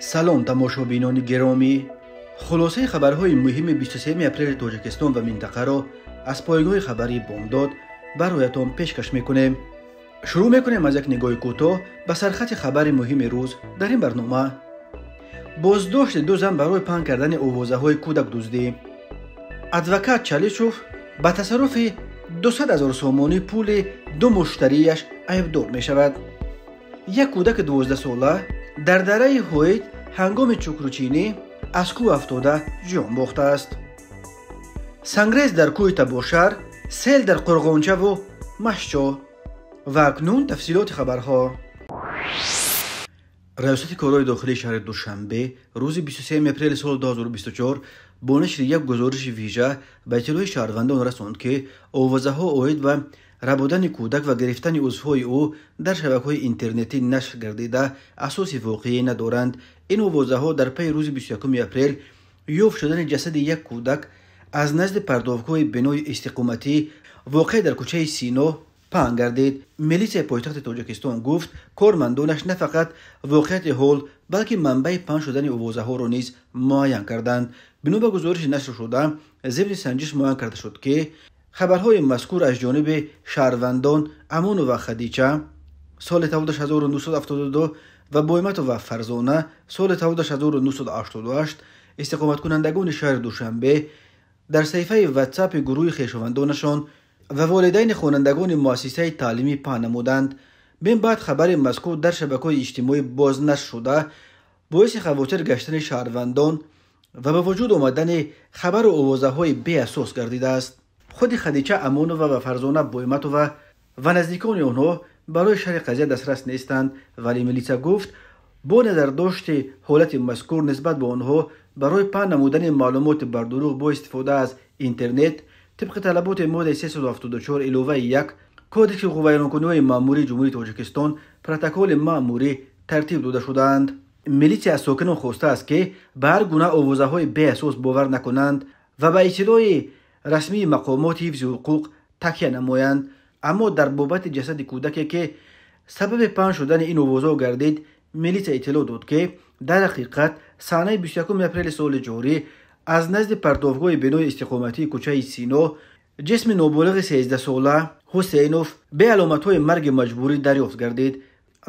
سلام تماشابینان گرامی، خلاصه خبرهای مهم 23 اپریل تاجیکستان و منطقه را از پایگاه خبری بامداد برایتان پیشکش میکنیم. شروع میکنیم از یک نگاه کوتاه به سرخط خبر مهم روز در این برنامه. بازداشت دو زن برای پهن کردن آوازه های کودک دزدی. ادوکات چالیشوف به تصرف 200,000 سومانی پول دو مشتریش عیبدار می شود. یک کودک 12 ساله در دره هویت هنگام چوکروچینی از کوه افتاده جان باخته است. سنگریز در کوه تباشر، سیل در قرغانچه و مشچا. و اکنون تفصیلات خبرها. ریاست کارهای داخلی شهر دوشنبه روز 23 اپریل سال 2024 با نشر یک گزارش ویژه به اطلاع شهروندان رساند که آوازه ها عاید و ربودن کودک و گرفتن عضوهای او در شبکه‌های اینترنتی نشر گردیده اساس واقعی ندارند. این آوازه ها در پی روز 21 اپریل یافت شدن جسد یک کودک از نزد پرداختگاه بنای استقامتی واقع در کوچه سینا پهن گردید. میلیسیای پایتخت تاجیکستان گفت کارمندانش نه فقط واقعیت حال بلکه منبع پهن شدن آوازه ها را نیز معاین کردند. بنا به گزارش نشر شده ضمن سنجش معاین کرده شد که خبرهای مذکور از جانب شهروندان امان و خدیجه سال تولدش 1972 و بایمت و فرزانه سال تولدش 1988 استقامت کنندگان شهر دوشنبه در صفحه واتساپ گروه خویشاوندانشان و والدین خوانندگان مؤسسه تعلیمی پهن نمودند. من بعد خبر مذکور در شبکه‌های اجتماعی بازنشر شده باعث خواطر گشتن شهروندان و به وجود آمدن خبر و آوازه‌های بی اساس گردیده است. خود خدیجه امانووا و فرزانه بایمتووا و نزدیکان آنها برای شرح قضیه دسترس نیستند، ولی میلیسا گفت با نظر داشت حالت مذکور نسبت به آنها برای پهن نمودن معلومات بر دروغ با استفاده از اینترنت طبق طلبات ماده 374 علاوه 1 کدکس قوه اعلان‌کننده مأموری جمهوری تاجیکستان پروتکل مأموری ترتیب داده شدند. میلیسا از ساکنان خواسته است که به هر گونه آوازه‌های بی اساس باور نکنند و به اطلاع رسمی مقامات حفظ حقوق تکیه نمایند. اما در بابت جسد کودکی که سبب پهن شدن این آوازها گردید، میلیسا اطلاع داد که در حقیقت صحنه 21 اپریل سال جاری از نزد پرداختگاه بنای استقامتی کوچه سینا جسم نابالغ 13 ساله حسینوف به علامت‌های مرگ مجبوری دریافت گردید.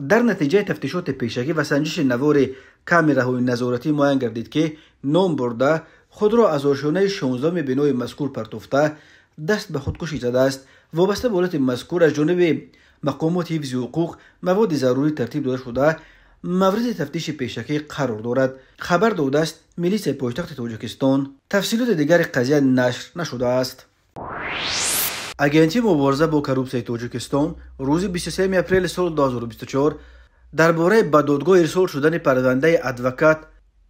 در نتیجه تفتیشات پیشگی و سنجش نوار کامراهای نظارتی معاین گردید که نام برده خود را از آشیانه 16 بنای مذکور پرتافته دست به خودکشی زده است. وابسته به حالت مذکور از جانب مقامات حفظ حقوق مواد ضروری ترتیب داده شده مورد تفتیش پیشکی قرار دارد. خبر داده است میلیسای پایتخت تاجیکستان. تفصیلات دیگر قضیه نشر نشده است. اگنسی مبارزه با کروپسیون تاجیکستان روز 23 اپریل سال 2024 درباره به دادگاه ارسال شدن پرونده ادوکات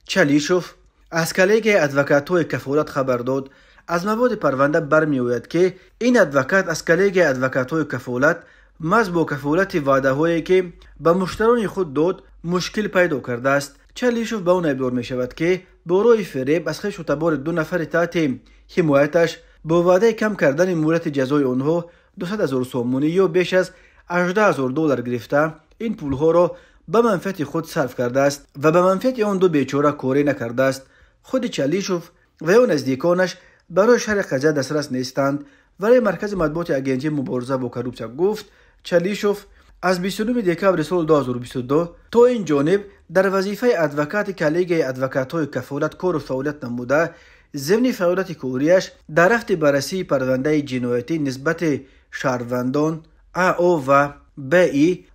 چالیشوف از کلیگ ادوکات‌های کفالت خبر داد. از مواد پرونده برمی‌آید که این ادوکات از کلیگ ادوکات‌های کفالت محض با کفالت وعده‌هایی که به مشتریان خود داد مشکل پیدا کرده است. چالیشوف به آن ابرار می‌شود که برای فریب از خویش و تبار دو نفر تحت حمایتش با وعده کم کردن مهلت جزای آنها 200,000 سومانی یا بیش از $18,000 گرفته این پولها را به منفعت خود صرف کرده است و به منفعت آن دو بیچاره کاری نکرده است. خود چالیشوف و یا نزدیکانش برای شرح قضیه دسترس نیستند، ولی مرکز مطبوعات اگنسی مبارزه با کروپسیون گفت چالیشوف از 29 دکبر سال 2022 تا این جانب در وظیفه ادوکات کلیگ ادوکات‌های کفالت کار و فعالیت نموده. ضمن فعالیت کاریش در رفت بررسی پرونده جنایتی نسبت شهروندان آ و ب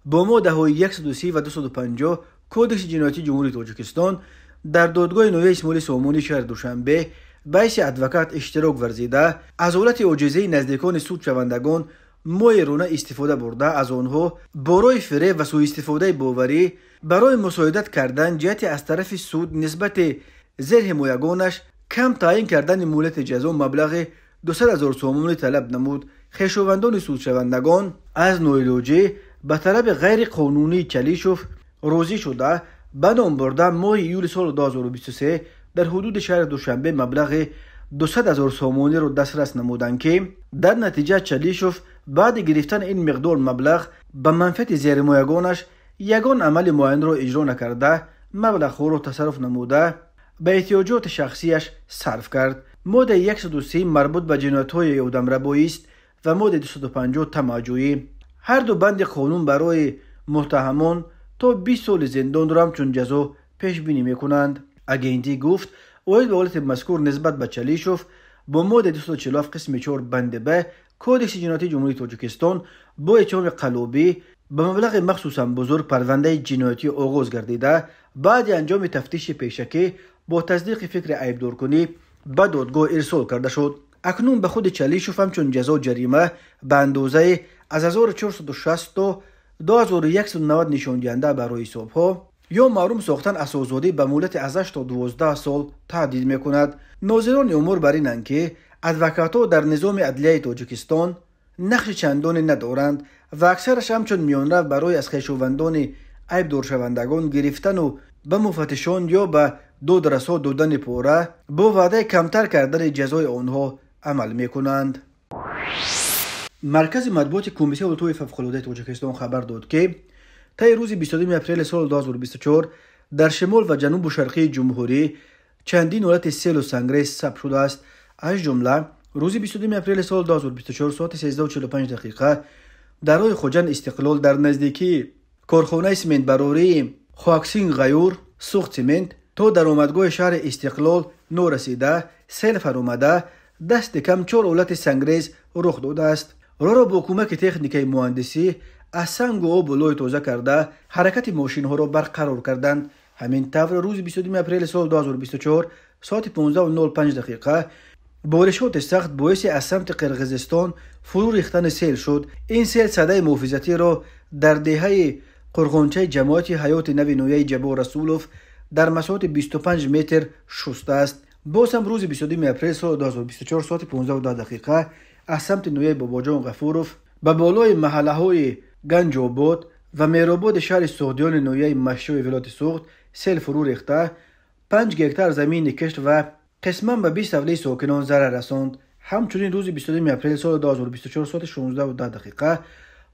با ماده 130 و 250 کدکس جنایتی جمهوری تاجیکستان در دادگاه نویه اسماعیل سامانی شهر دوشنبه باعث ادوکات اشتراک ورزیده از حالت عاجزی نزدیکان سود شوندگان مایرانه استفاده برده از آنها برای فریب و سوء استفاده باوری برای مساعدت کردن جهت از طرف سود نسبت زیر حمایگانش کم تعیین کردن مهلت جزا مبلغ 200,000 سومانی طلب نمود. خویشاوندان سود شوندگان از نوعلاجی به طلب غیر قانونی چالیشوف راضی شده به نام برده ماه ایول سال 2023 در حدود شهر دوشنبه مبلغ 200,000 سومانی را دسترس نمودند که در نتیجه چالیشوف بعد گرفتن این مقدار مبلغ به منفعت زیرمایگانش یگان عمل معین را اجرا نکرده مبلغ را تصرف نموده به احتیاجات شخصیش صرف کرد. ماده 130 مربوط به جنایت‌های یودمربایی است و ماده 250 تماجویی. هر دو بند قانون برای متهمان تا 20 سال زندان را همچون جزا پیش بینی میکنند. اگینتی گفت اوید به حالت مذکور نسبت به چلیشوف با ماده 247 قسم 4 بند به کودکس جنایتی جمهوری تاجیکستان با اتهام قلابی به مبلغ مخصوصا بزرگ پرونده جنایتی آغاز گردیده بعد انجام تفتیش پیشکی با تصدیق فکر عیبدارکنی به دادگاه ارسال کرده شد. اکنون به خود چلیشوف همچون جزا جریمه به اندازه از 1460 تا 2190 نشان دهنده برای حسابها یا محروم ساختن اساس‌زادی به مهلت از 8 تا 12 سال تهدید میکند. ناظران امور بر اینند که ادوکات‌ها در نظام عدلیه تاجیکستان نقش چندانی ندارند و اکثرش همچون میانرو برای از خویشاوندان عیبدار شوندگان گرفتن و به مفتشان یا به دادرس‌ها دادن پاره با وعده کمتر کردن جزای آنها عمل میکنند. مرکز مطبوعات کمیته ولایت‌های فوق‌العاده تاجیکستان خبر داد که طی روز 22 اپریل سال 2024 در شمال و جنوب و شرقی جمهوری چندین حالت سیل و سنگریز ثبت شده است. از جمله روز 22 اپریل سال 2024 ساعت 13:45 دقیقه در راه خوجند استقلال در نزدیکی کارخانه سمنت براری خواکسین غیور سوخت سمنت تا در آمدگاه شهر استقلال نورسیده سیل فرآمده دست کم 4 حالت سنگریز رخ داده است. را با کمک تکنیک مهندسی از سنگ و آب و لای تازه کرده حرکت ماشین ها را برقرار کردند. همین طور روز 22 اپریل سال 2024 ساعت 15:05 دقیقه بارشات سخت باعث از سمت قرقیزستان فرو ریختن سیل شد. این سیل صدای محافظتی را در دهه قرغنچه جماعت حیات نوی نویه جبار رسولوف در مساحت 25 متر شسته است. باز هم روز 22 اپریل سال 2024 ساعت 15:10 دقیقه از سمت نویه باباجان غفوروف به بالای محله های گنج آباد و میرآباد شهر سوغدیان نویه مشو ولایت سوغد سیل فرو ریخته 5 هکتار زمین کشت و قسما به 20 حوله ساکنان ضرر رساند. همچنین روز 22 اپریل سال 2024 ساعت 16:10 دقیقه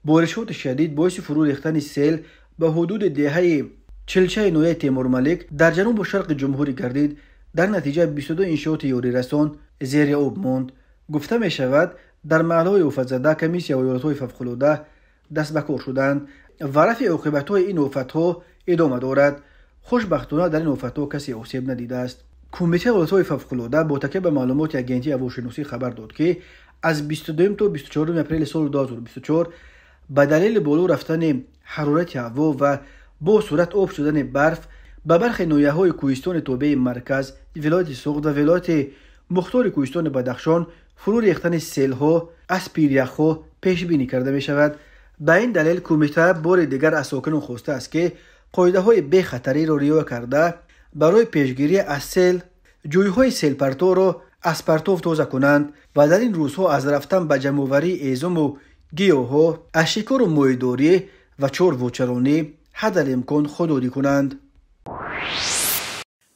بارشات شدید باعث فرو ریختن سیل به حدود دهه چلچه نویه تیمور ملک در جنوب و شرق جمهوری گردید. در نتیجه 22 انشاءات یاری رسان زیر آب ماند. گفته می شود در محلهای آفت زده کمیسیون ایالت‌های فوق‌العاده دست به کار شدند و رفع عاقبت‌های این آفت‌ها ادامه دارد. خوشبختانه در این آفت‌ها کسی آسیب ندیده است. کمیته ایالت‌های فوق‌العاده با تکیه به معلومات اگنتی هواشناسی خبر داد که از 22 تا 24 اپریل سال 2024 به دلیل بالا رفتن حرارت هوا و با صورت آب شدن برف به برخی ناحیه‌های کوهستان تابع مرکز ولایت سوغد و ولایت مختار کوهستان بدخشان فرو ریختن سیل‌ها از پیریخ‌ها پیش بینی کرده می شود. به این دلیل کمیته بار دیگر از ساکنان خواسته است که قاعده‌های بی خطری را رعایت کرده برای پیشگیری از سیل جوی‌های سیل پرتو را از پرتو تازه کنند و در این روزها از رفتن به جمع‌آوری ایزم و گیاها از شکار و مایه‌داری و چار و چرانی حد الامکان خودداری کنند.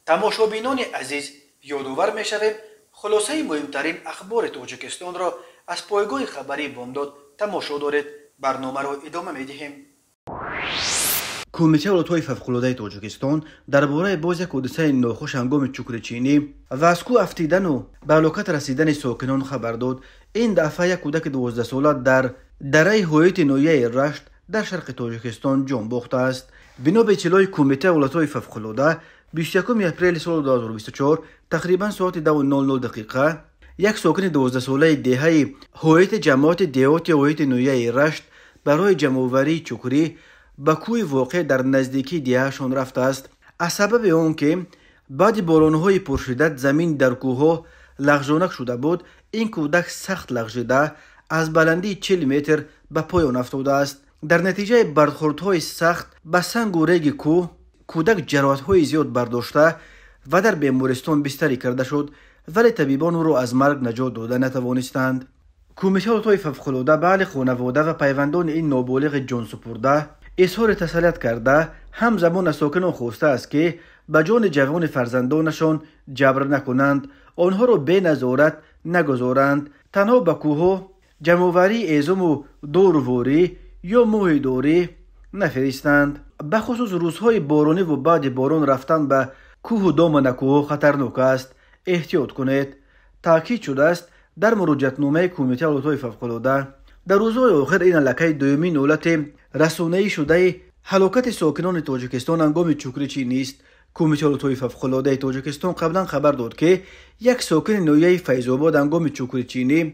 تماشابینان عزیز یادآور می‌شویم خلاصه مهمترین اخبار تاجیکستان را از پایگاه خبری بامداد تماشا دارید. برنامه را ادامه می‌دهیم. کمیته ولایت‌های فوق‌العاده تاجیکستان درباره باز یک حادثه ناخوش هنگام چوکرچینی و از کو افتیدن و به هلاکت رسیدن ساکنان خبر داد. این دفعه یک کودک 12 ساله در دره هویت نویه رشت در شرق تاجیکستان جان باخته است. بنا به اطلاع کمیته ولایت‌های فوق‌العاده 21 اپریل سال 2024 تقریبا ساعت 2:00 دقیقه یک ساکن 12 ساله دهه هویت جماعت دیهاتی هویت نویه رشت برای جمع‌آوری چوکری به کوه واقع در نزدیکی دهه‌شان رفته است. از سبب آن که بعد باران‌های پرشدت زمین در کوه‌ها لغزانک شده بود، این کودک سخت لغزیده از بلندی 40 متر به پایان افتاده است. در نتیجه برخوردهای سخت به سنگ و ریگ کوه کودک جراحت‌های زیاد برداشته و در بیمارستان بستری کرده شد، ولی طبیبان او را از مرگ نجات داده نتوانستند. کمیته ولایت‌های فوق‌العاده به اهل خانواده و پیوندان این نابالغ جان سپرده اظهار تسلیت کرده همزمان از ساکنان خواسته است که به جان جوان فرزندانشان جبر نکنند، آنها را به نظارت نگذارند، تنها به کوه‌ها جمع‌آوری ایزم و دورواری یا ماهیداری نفرستند. به خصوص روزهای بارانی و بعد باران رفتن به کوه و دام نکوه خطرناک است. احتیاط کنید. تاکید شده است در مراجعتنامه کمیته حالتهای فوق‌العاده در روزهای آخر این لکه دومین حالت رسانه‌ای شده هلاکت ساکنان تاجیکستان هنگام چوکری چینی است. کمیته حالتهای فوق‌العاده تاجیکستان قبلا خبر داد که یک ساکن ناحیه فیض‌آباد هنگام چوکری چینی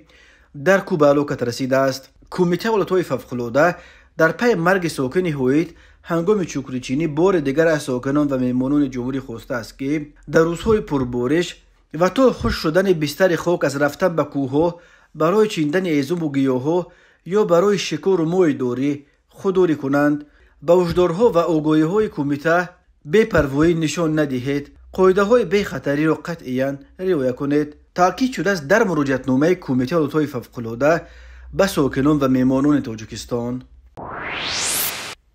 در کوه به هلاکت رسیده است. کمیته حالتهای فوق‌العاده در پی مرگ ساکن هویت هنگام چوکری چینی بار دیگر از ساکنان و مهمانان جمهوری خواسته است که در روزهای پربارش و تا خوش شدن بستر خاک از رفتن به کوه‌ها برای چیندن هیزم و گیاها یا برای شکار و مای داری خودداری کنند. به هشدارها و آگاهی‌های کمیته بی‌پروایی نشان ندهید. قاعده‌های بی‌خطری را قطعاً رعایت کنید. تاکید شده است در مراجعتنامه کمیته حالتهای فوق‌العاده به ساکنان و مهمانان تاجیکستان.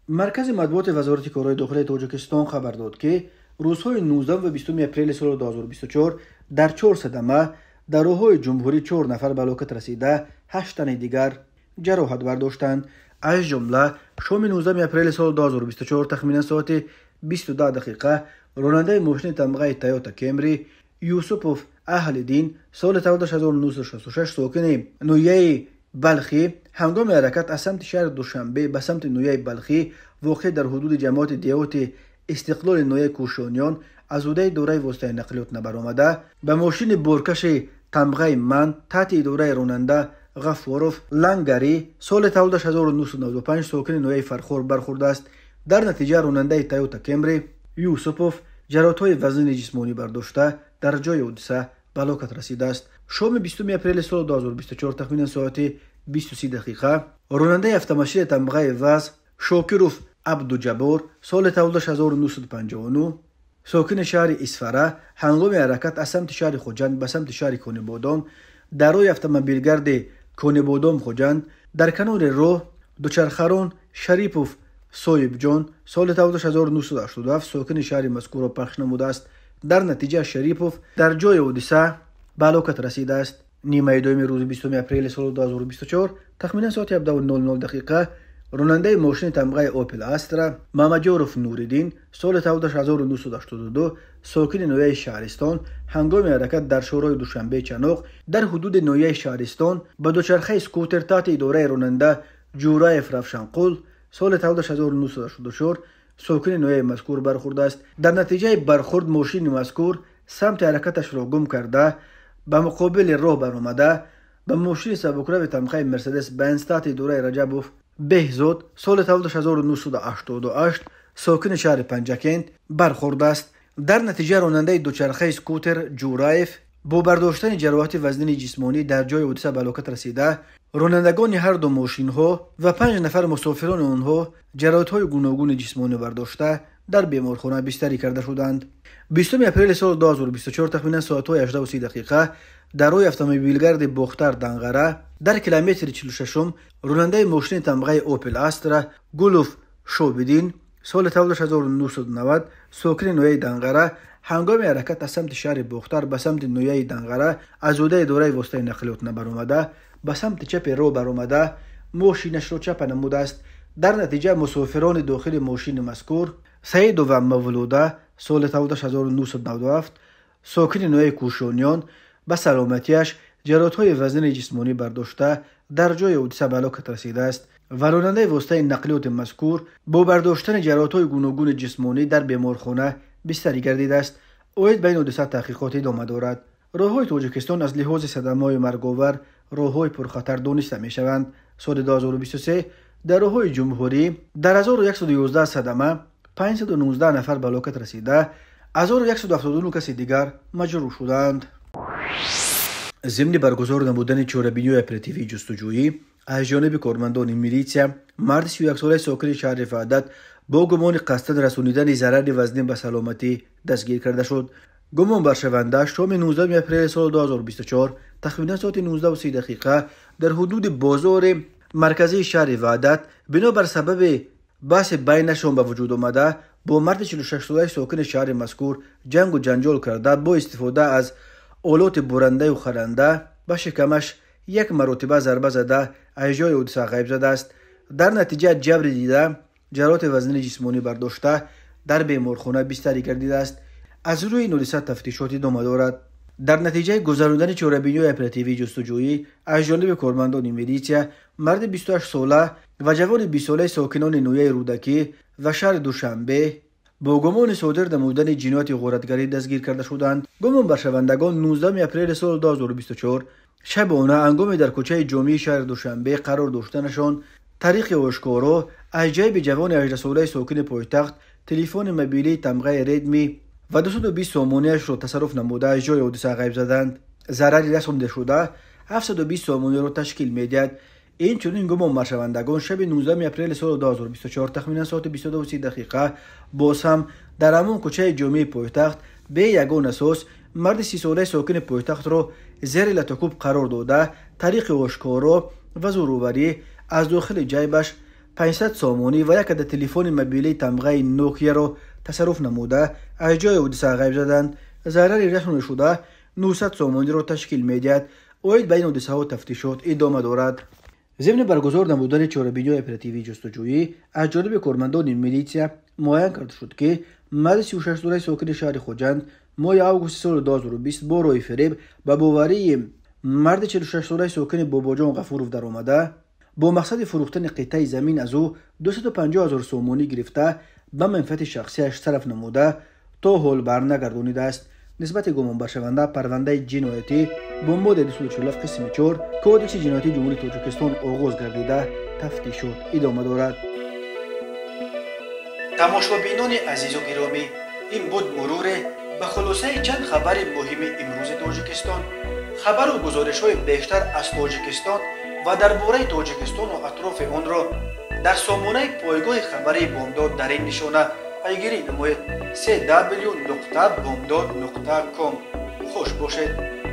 مرکز مطبوعات وزارت کارهای داخلی تاجیکستان خبر داد که روزهای 19 و 20 اپریل سال 2024 در 4 صدمه در راههای جمهوری 4 نفر به هلاکت رسیده، 8 تن دیگر جراحت برداشتند. از جمله شام 19 اپریل سال 2024 تخمینا ساعت 22 دقیقه راننده ماشین تمغه تویوتا کمری یوسف اهل دین سال تولدش 1966 ساکن نویه بلخی هنگام حرکت از سمت شهر دوشنبه به سمت نویه بلخی واقع در حدود جماعت دیوت استقلال نویه کوشانیان از عهده اداره واسطه نقلیات نبرآمده به ماشین بارکش تمغه من تحت اداره راننده غفاروف لنگری سال تولدش 1995 ساکن نویه فرخور برخورده است. در نتیجه راننده تویوتا کمری یوسف جراحت‌های وزن جسمانی برداشته در جای حادثه به هلاکت رسیده است. شام 20 اپریل سال 2024 تخمین ساعت 23 دقیقه راننده اتومبیل تمغه وز شاکروف عبدالجبار سال تولدش 1959 ساکن شهر اسفره هنگام حرکت از سمت شهر خوجند به سمت شهر کونبادام در روی اتومبیلگرد کونبادام خوجند در کنار راه دوچرخران شریپوف سویب جان سال تولدش 1987 ساکن شهر مذکور را پخش نموده است. در نتیجه شریپوف در جای حادثه به هلاکت رسیده است. نیمه دوم روز 20 اپریل سال 2024 تخمینا ساعت 17:00 دقیقه راننده ماشین تمغه اوپل استرا محمدجوروف نوریدین سال تولدش 1982 ساکن نویه شهرستان هنگام حرکت در شورای دوشنبه چناق در حدود نویه شهرستان با دوچرخه اسکوتر تحت اداره راننده جورایف رفشنقل سال تولدش 1984 ساکن نویه مذکور برخورده است. در نتیجه برخورد ماشین مذکور سمت حرکتش را گم کرده به مقابل راه برآمده به ماشین سبکرو تمغه مرسدس بنز تحت اداره رجبوف بهزاد سال تولدش 1988 ساکن شهر پنجکند برخورده است. در نتیجه راننده دوچرخه اسکوتر جورایف با برداشتن جراحت وزن جسمانی در جای حادثه به هلاکت رسیده. رانندگان هر دو ماشین ها و 5 نفر مسافران آنها جراحت های گوناگون جسمانی برداشته در بیمارخانه بستری کرده شدند. 20 اپریل سال 2024 تخمینا ساعت 18:30 دقیقه در روی اتومبیلگرد باختر دنگره در کیلومتر 46 راننده ماشین تمغه اوپل استرا گلوف شوبیدین سال تولدش 1990 ساکن نویه دنگره هنگام حرکت از سمت شهر باختر به سمت نویه دنگره از عهده اداره واسطه نقلیات نبرآمده به سمت چپ راه برآمده ماشینش را چپ نموده است. در نتیجه مسافران داخل ماشین مذکور سعید و مولوده سال تولدش 1997 ساکن نویه کوشانیان به سلامتیش جراحت‌های وزن جسمانی برداشته در جای حادثه به هلاکت رسیده است و راننده واسطه نقلیات مذکور با برداشتن جراحت‌های گوناگون جسمانی در بیمارخانه بستری گردیده است. اوید بین حادثه تحقیقات ادامه دارد. راه‌های تاجیکستان از لحاظ صدمه‌های مرگ‌آور راه‌های پرخطر دانسته می‌شوند. سال 2023 در راه‌های جمهوری در 1111 صدمه 519 نفر به هلاکت رسیده، 1179 کس دیگر مجروح شدند. ضمن برگزار نمودن چهاربینی و اپراتیوی جستجویی از جانب کارمندان میلیسیا مرد 31 ساله ساکن شهر وحدت با گمان قصداً رسانیدن ضرر وزنی به سلامتی دستگیر کرده شد. گمان بر شونده شام 19 اپریل سال 2024 تخمینا ساعت 19:30 دقیقه در حدود بازار مرکزی شهر وحدت بنابر سبب بحث بینشان به وجود آمده با مرد 46 ساله ساکن شهر مذکور جنگ و جنجال کرده با استفاده از آلات برنده و خرنده به شکمش یک مرتبه ضربه زده از جای حادثه غیب زده است. در نتیجه جبر دیده جراحات وزن جسمانی برداشته در بیمارخانه بستری گردیده است. از روی نولیست تفتیشاتی ادامه دارد. در نتیجه گذراندن چاره‌بینی اپراتیوی جستجویی از جانب کارمندان میلیشیا، مرد 28 ساله و جوان 20 ساله ساکنان نویه رودکی و شهر دوشنبه با گمان صادر نمودن جنایت غارتگری دستگیر کرده شدند. گمان بر شوندگان 19 اپریل سال 2024 شبانه هنگامی در کوچه جامع شهر دوشنبه قرار داشتنشان طریق آشکارا از جیب جوان 18 ساله ساکن پایتخت تلفن موبیلی تمغه ردمی و 220 سامانیش را تصرف نموده از جای حادثه غیب زدند. ضرری رسانده شده 720 سامانی را تشکیل می‌دهد. این چنین گمان بر شوندگان شب 19 اپریل سال 2024 تخمینا ساعت 22:30 باز هم در همان کوچه جامع پایتخت به یگان اساس مرد 30 ساله ساکن پایتخت را زیر لطکوب قرار داده طریق آشکارا و زوروری از داخل جیبش 500 سامانی و یک عدد تلفن موبیلی تمغه نوکیا را تصرف نموده از جای حادثه غیب زدند. ضرری رسانده شده 900 سامانی را تشکیل می‌دهد. اوید بین حادثه ها تفتیشات ادامه دارد. ضمن برگزار نمودن چاره‌بینی اپراتیوی جستجویی از جانب کارمندان میلیشیا معین کرده شد که مرد 36 ساله ساکن شهر خوجند ماه آگوست سال 2020 با رای فریب و باوری مرد 46 ساله ساکن باباجان غفورов در آمده با مقصد فروختن قطعه زمین از او 250,000 سومانی گرفته به منفعت شخصیش صرف نموده تا حال برنگردانیده است. نسبت گمان بر شونده پرونده جنایتی با ماده 247 قسم 4 کودکس جنایتی جمهوری تاجیکستان آغاز گردیده تفتیشات ادامه دارد. تماشابینان عزیز و گرامی، این بود مرور به خلاصه چند خبر مهم امروز تاجیکستان. خبر و گزارش‌های بیشتر از تاجیکستان و درباره تاجیکستان و اطراف آن را در سامانه پایگاه خبری بامداد در این نشانه پیگیری نمایید: www.bomdad.com. خوش باشید.